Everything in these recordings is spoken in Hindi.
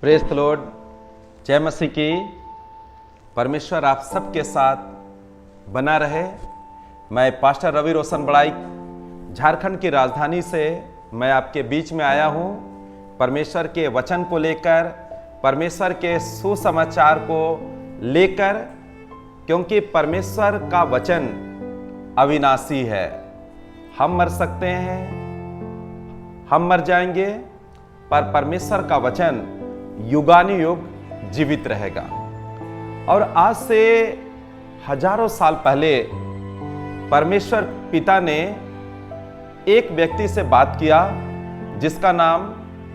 Praise the Lord. जय मसीह की। परमेश्वर आप सबके साथ बना रहे। मैं पास्टर रवि रोशन बड़ाई झारखंड की राजधानी से मैं आपके बीच में आया हूँ परमेश्वर के वचन को लेकर, परमेश्वर के सुसमाचार को लेकर, क्योंकि परमेश्वर का वचन अविनाशी है। हम मर सकते हैं, हम मर जाएंगे, पर परमेश्वर का वचन युगानुयुग जीवित रहेगा। और आज से हजारों साल पहले परमेश्वर पिता ने एक व्यक्ति से बात किया जिसका नाम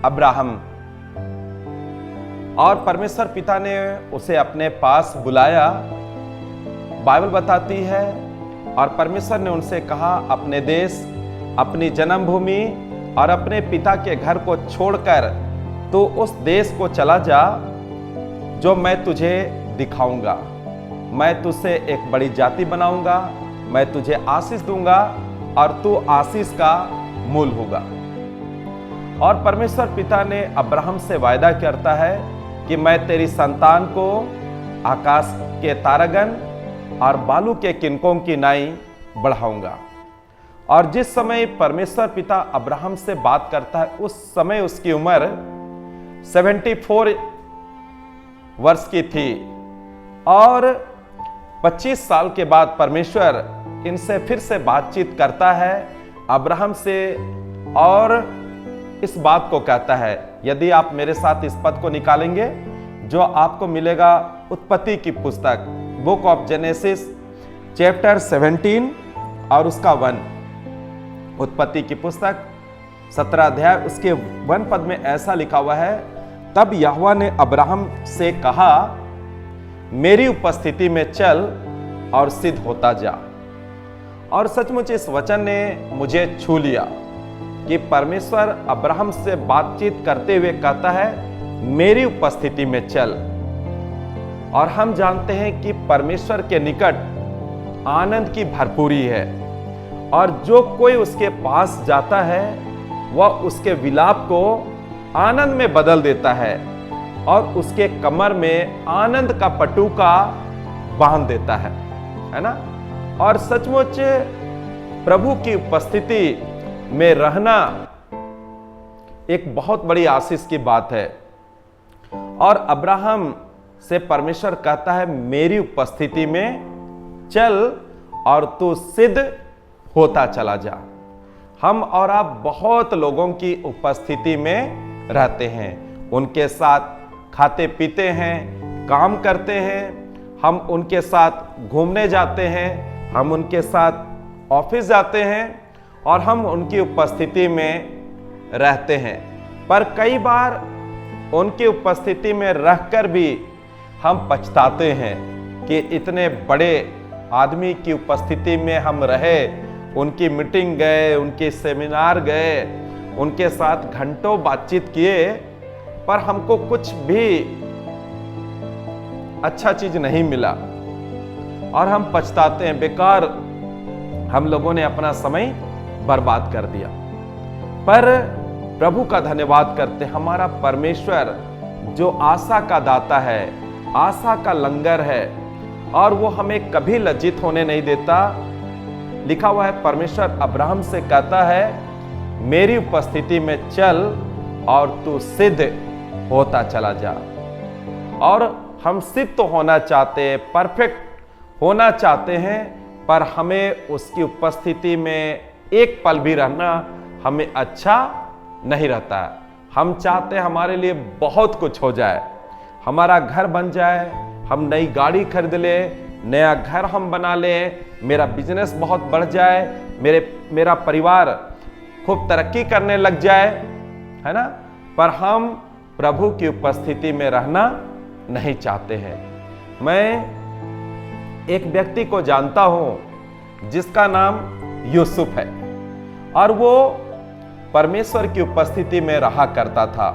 अब्राहम, और परमेश्वर पिता ने उसे अपने पास बुलाया। बाइबल बताती है, और परमेश्वर ने उनसे कहा, अपने देश, अपनी जन्मभूमि और अपने पिता के घर को छोड़कर तो उस देश को चला जा जो मैं तुझे दिखाऊंगा। मैं तुझसे एक बड़ी जाति बनाऊंगा, मैं तुझे आशीष दूंगा और तू आशीष का मूल होगा। और परमेश्वर पिता ने अब्राहम से वायदा करता है कि मैं तेरी संतान को आकाश के तारागण और बालू के किनकों की नाई बढ़ाऊंगा। और जिस समय परमेश्वर पिता अब्राहम से बात करता है, उस समय उसकी उम्र 74 वर्ष की थी। और 25 साल के बाद परमेश्वर इनसे फिर से बातचीत करता है अब्राहम से, और इस बात को कहता है, यदि आप मेरे साथ इस पद को निकालेंगे जो आपको मिलेगा उत्पत्ति की पुस्तक, बुक ऑफ जेनेसिस चैप्टर 17 और उसका 1। उत्पत्ति की पुस्तक 17 अध्याय उसके 1 पद में ऐसा लिखा हुआ है, तब यहोवा ने अब्राहम से कहा, मेरी उपस्थिति में चल और सिद्ध होता जा। और सचमुच इस वचन ने मुझे छू लिया कि परमेश्वर अब्राहम से बातचीत करते हुए कहता है, मेरी उपस्थिति में चल। और हम जानते हैं कि परमेश्वर के निकट आनंद की भरपूरी है, और जो कोई उसके पास जाता है वह उसके विलाप को आनंद में बदल देता है, और उसके कमर में आनंद का पटुका बांध देता है ना। और सचमुच प्रभु की उपस्थिति में रहना एक बहुत बड़ी आशीष की बात है। और अब्राहम से परमेश्वर कहता है, मेरी उपस्थिति में चल और तू सिद्ध होता चला जा। हम और आप बहुत लोगों की उपस्थिति में रहते हैं, उनके साथ खाते पीते हैं, काम करते हैं, हम उनके साथ घूमने जाते हैं, हम उनके साथ ऑफिस जाते हैं, और हम उनकी उपस्थिति में रहते हैं। पर कई बार उनकी उपस्थिति में रहकर भी हम पछताते हैं कि इतने बड़े आदमी की उपस्थिति में हम रहे, उनकी मीटिंग गए, उनके सेमिनार गए, उनके साथ घंटों बातचीत किए, पर हमको कुछ भी अच्छा चीज नहीं मिला, और हम पछताते हैं, बेकार हम लोगों ने अपना समय बर्बाद कर दिया। पर प्रभु का धन्यवाद करते, हमारा परमेश्वर जो आशा का दाता है, आशा का लंगर है, और वो हमें कभी लज्जित होने नहीं देता। लिखा हुआ है, परमेश्वर अब्राहम से कहता है, मेरी उपस्थिति में चल और तू सिद्ध होता चला जा। और हम सिद्ध तो होना चाहते हैं, परफेक्ट होना चाहते हैं, पर हमें उसकी उपस्थिति में एक पल भी रहना हमें अच्छा नहीं रहता। हम चाहते हैं हमारे लिए बहुत कुछ हो जाए, हमारा घर बन जाए, हम नई गाड़ी खरीद ले, नया घर हम बना लें, मेरा बिजनेस बहुत बढ़ जाए, मेरा परिवार खूब तरक्की करने लग जाए, है ना। पर हम प्रभु की उपस्थिति में रहना नहीं चाहते हैं। मैं एक व्यक्ति को जानता हूं जिसका नाम यूसुफ है, और वो परमेश्वर की उपस्थिति में रहा करता था।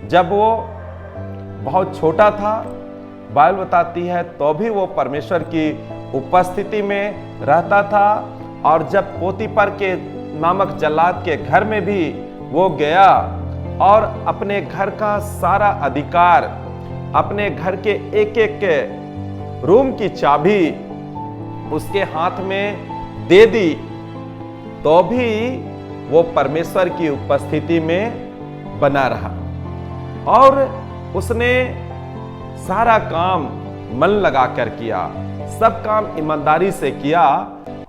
जब वो बहुत छोटा था, बाइबल बताती है, तो भी वो परमेश्वर की उपस्थिति में रहता था। और जब पोतीफर के नामक जल्लाद के घर में भी वो गया, और अपने घर का सारा अधिकार, अपने घर के एक एक रूम की चाबी उसके हाथ में दे दी, तो भी वो परमेश्वर की उपस्थिति में बना रहा और उसने सारा काम मन लगाकर किया, सब काम ईमानदारी से किया।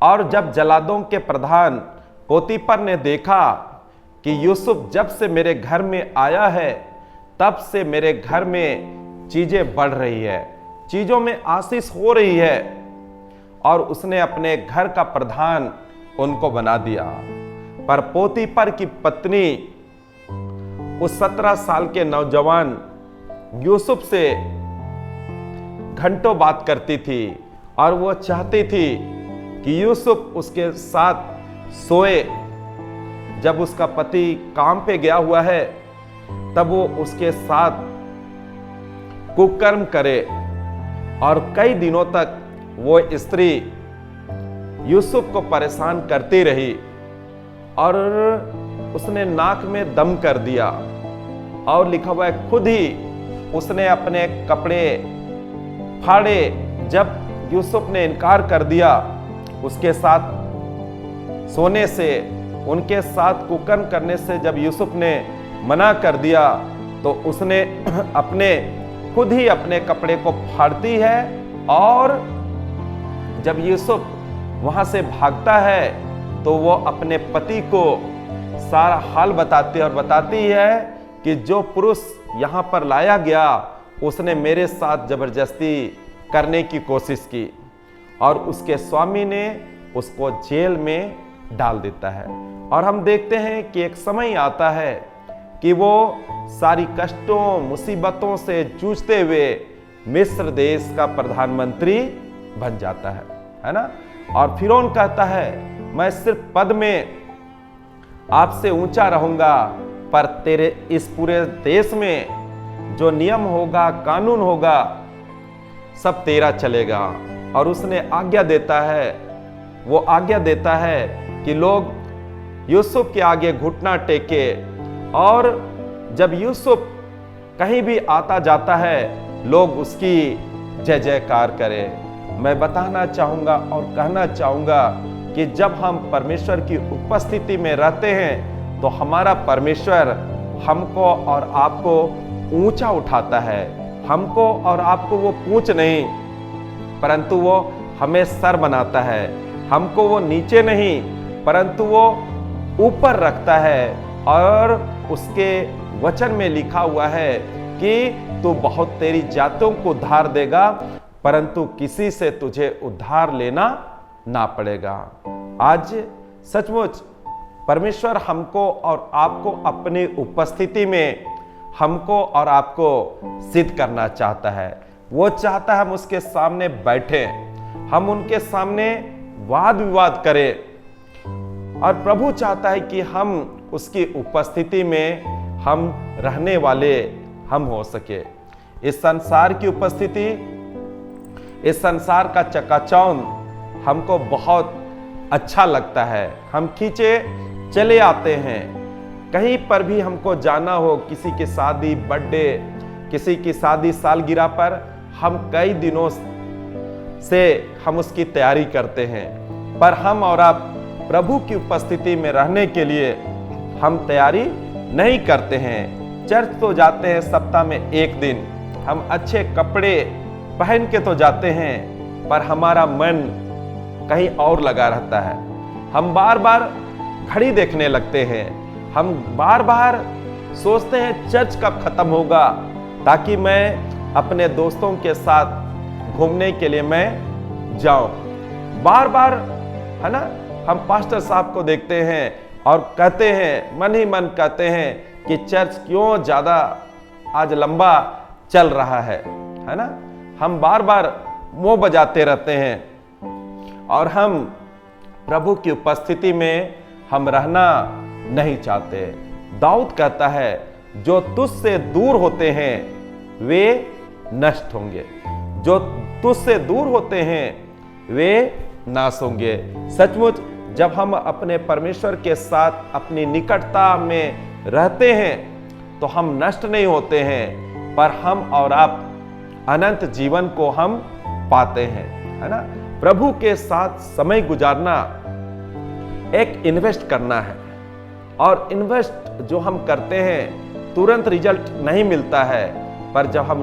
और जब जलादों के प्रधान पोतीफर ने देखा कि यूसुफ जब से मेरे घर में आया है तब से मेरे घर में चीजें बढ़ रही है, चीजों में आशीष हो रही है, और उसने अपने घर का प्रधान उनको बना दिया। पर पोतीफर की पत्नी उस 17 साल के नौजवान यूसुफ से घंटों बात करती थी और वो चाहती थी कि यूसुफ उसके साथ सोए। जब उसका पति काम पे गया हुआ है तब वो उसके साथ कुकर्म करे, और कई दिनों तक वो स्त्री यूसुफ को परेशान करती रही और उसने नाक में दम कर दिया। और लिखा हुआ है खुद ही उसने अपने कपड़े फाड़े। जब यूसुफ ने इनकार कर दिया उसके साथ सोने से, उनके साथ कुकर्म करने से जब यूसुफ ने मना कर दिया, तो उसने खुद ही अपने कपड़े को फाड़ती है। और जब यूसुफ वहां से भागता है तो वो अपने पति को सारा हाल बताती है और बताती है कि जो पुरुष यहां पर लाया गया उसने मेरे साथ जबरदस्ती करने की कोशिश की, और उसके स्वामी ने उसको जेल में डाल देता है। और हम देखते हैं कि एक समय आता है कि वो सारी कष्टों मुसीबतों से जूझते हुए मिस्र देश का प्रधानमंत्री बन जाता है ना। और फिरौन कहता है मैं सिर्फ पद में आपसे ऊंचा रहूंगा, पर तेरे इस पूरे देश में जो नियम होगा, कानून होगा, सब तेरा चलेगा। और उसने आज्ञा देता है, वो आज्ञा देता है कि लोग यूसुफ के आगे घुटना टेके, और जब यूसुफ कहीं भी आता जाता है लोग उसकी जय जयकार करें। मैं बताना चाहूंगा और कहना चाहूंगा कि जब हम परमेश्वर की उपस्थिति में रहते हैं तो हमारा परमेश्वर हमको और आपको ऊंचा उठाता है। हमको और आपको वो पूंछ नहीं, परंतु वो हमें सर बनाता है। हमको वो नीचे नहीं, परंतु वो ऊपर रखता है। और उसके वचन में लिखा हुआ है कि तू बहुत तेरी जातियों को उद्धार देगा, परंतु किसी से तुझे उद्धार लेना ना पड़ेगा। आज सचमुच परमेश्वर हमको और आपको अपनी उपस्थिति में हमको और आपको सिद्ध करना चाहता है। वो चाहता है हम उसके सामने बैठे, हम उनके सामने वाद विवाद करें, और प्रभु चाहता है कि हम उसकी उपस्थिति में हम रहने वाले हम हो सके। इस संसार की उपस्थिति, इस संसार का चकाचौंध हमको बहुत अच्छा लगता है, हम खींचे चले आते हैं। कहीं पर भी हमको जाना हो, किसी की शादी, बर्थडे, किसी की शादी सालगिरह पर, हम कई दिनों से हम उसकी तैयारी करते हैं। पर हम और आप प्रभु की उपस्थिति में रहने के लिए हम तैयारी नहीं करते हैं। चर्च तो जाते हैं सप्ताह में एक दिन, हम अच्छे कपड़े पहन के तो जाते हैं, पर हमारा मन कहीं और लगा रहता है। हम बार बार घड़ी देखने लगते हैं, हम बार बार सोचते हैं चर्च कब खत्म होगा, ताकि मैं अपने दोस्तों के साथ घूमने के लिए मैं जाऊं। बार बार, है ना, हम पास्टर साहब को देखते हैं और कहते हैं, मन ही मन कहते हैं कि चर्च क्यों ज्यादा आज लंबा चल रहा है ना। हम बार बार मुंह बजाते रहते हैं और हम प्रभु की उपस्थिति में हम रहना नहीं चाहते। दाऊद कहता है, जो तुझसे दूर होते हैं वे नष्ट होंगे, जो तुझसे दूर होते हैं वे नाश होंगे। सचमुच जब हम अपने परमेश्वर के साथ अपनी निकटता में रहते हैं तो हम नष्ट नहीं होते हैं, पर हम और आप अनंत जीवन को हम पाते हैं, है ना। प्रभु के साथ समय गुजारना एक इन्वेस्ट करना है, और इन्वेस्ट जो हम करते हैं तुरंत रिजल्ट नहीं मिलता है, पर जब हम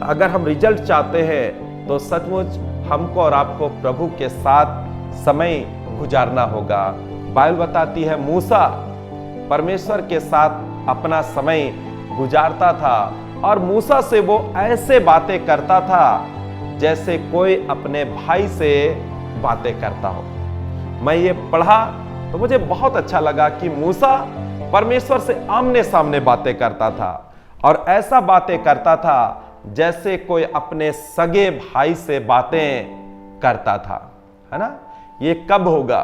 अगर हम रिजल्ट चाहते हैं तो सचमुच हमको और आपको प्रभु के साथ समय गुजारना होगा। बाइबल बताती है मूसा परमेश्वर के साथ अपना समय गुजारता था, और मूसा से वो ऐसे बातें करता था जैसे कोई अपने भाई से बातें करता हो। मैं ये पढ़ा तो मुझे बहुत अच्छा लगा कि मूसा परमेश्वर से आमने सामने बातें करता था, और ऐसा बातें करता था जैसे कोई अपने सगे भाई से बातें करता था, है ना। ये कब होगा?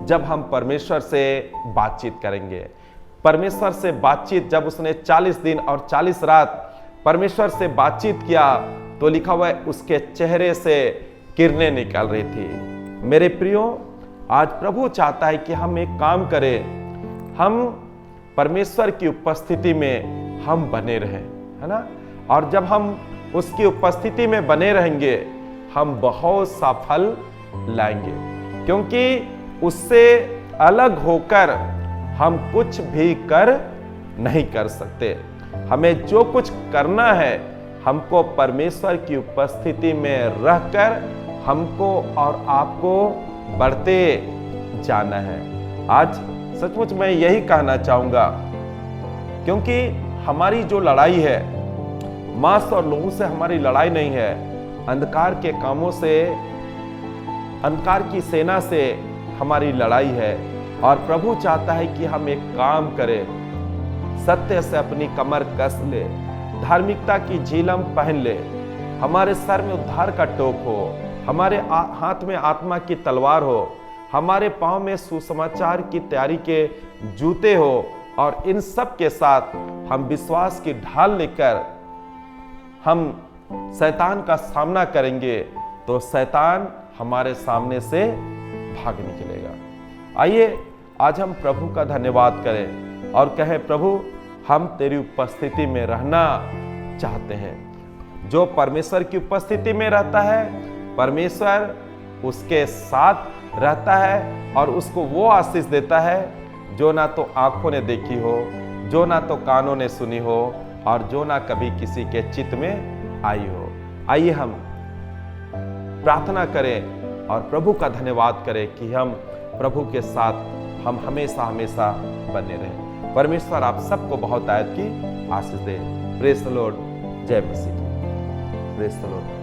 जब हम परमेश्वर से बातचीत करेंगे। परमेश्वर से बातचीत, जब उसने 40 दिन और 40 रात परमेश्वर से बातचीत किया तो लिखा हुआ है उसके चेहरे से किरणें निकल रही थी। मेरे प्रियो, आज प्रभु चाहता है कि हम एक काम करें, हम परमेश्वर की उपस्थिति में हम बने रहें, है ना। और जब हम उसकी उपस्थिति में बने रहेंगे हम बहुत सा फल लाएंगे, क्योंकि उससे अलग होकर हम कुछ भी कर नहीं कर सकते। हमें जो कुछ करना है हमको परमेश्वर की उपस्थिति में रहकर हमको और आपको बढ़ते जाना है। आज सचमुच मैं यही कहना चाहूंगा, क्योंकि हमारी जो लड़ाई है मांस और लोहू से हमारी लड़ाई नहीं है, अंधकार के कामों से, अंधकार की सेना से हमारी लड़ाई है। और प्रभु चाहता है कि हम एक काम करें, सत्य से अपनी कमर कस ले, धार्मिकता की झिलम पहन ले, हमारे सर में उद्धार का टोप हो, हमारे हाथ में आत्मा की तलवार हो, हमारे पांव में सुसमाचार की तैयारी के जूते हो, और इन सब के साथ हम विश्वास की ढाल लेकर हम शैतान का सामना करेंगे तो शैतान हमारे सामने से भाग निकलेगा। आइए आज हम प्रभु का धन्यवाद करें और कहें, प्रभु हम तेरी उपस्थिति में रहना चाहते हैं। जो परमेश्वर की उपस्थिति में रहता है परमेश्वर उसके साथ रहता है और उसको वो आशीष देता है जो ना तो आंखों ने देखी हो, जो ना तो कानों ने सुनी हो, और जो ना कभी किसी के चित्त में आई हो। आइए हम प्रार्थना करें और प्रभु का धन्यवाद करें कि हम प्रभु के साथ हम हमेशा हमेशा बने रहें। परमेश्वर आप सबको बहुत आयत की आशीष दे। Praise the Lord. जय मसीह। Praise the Lord.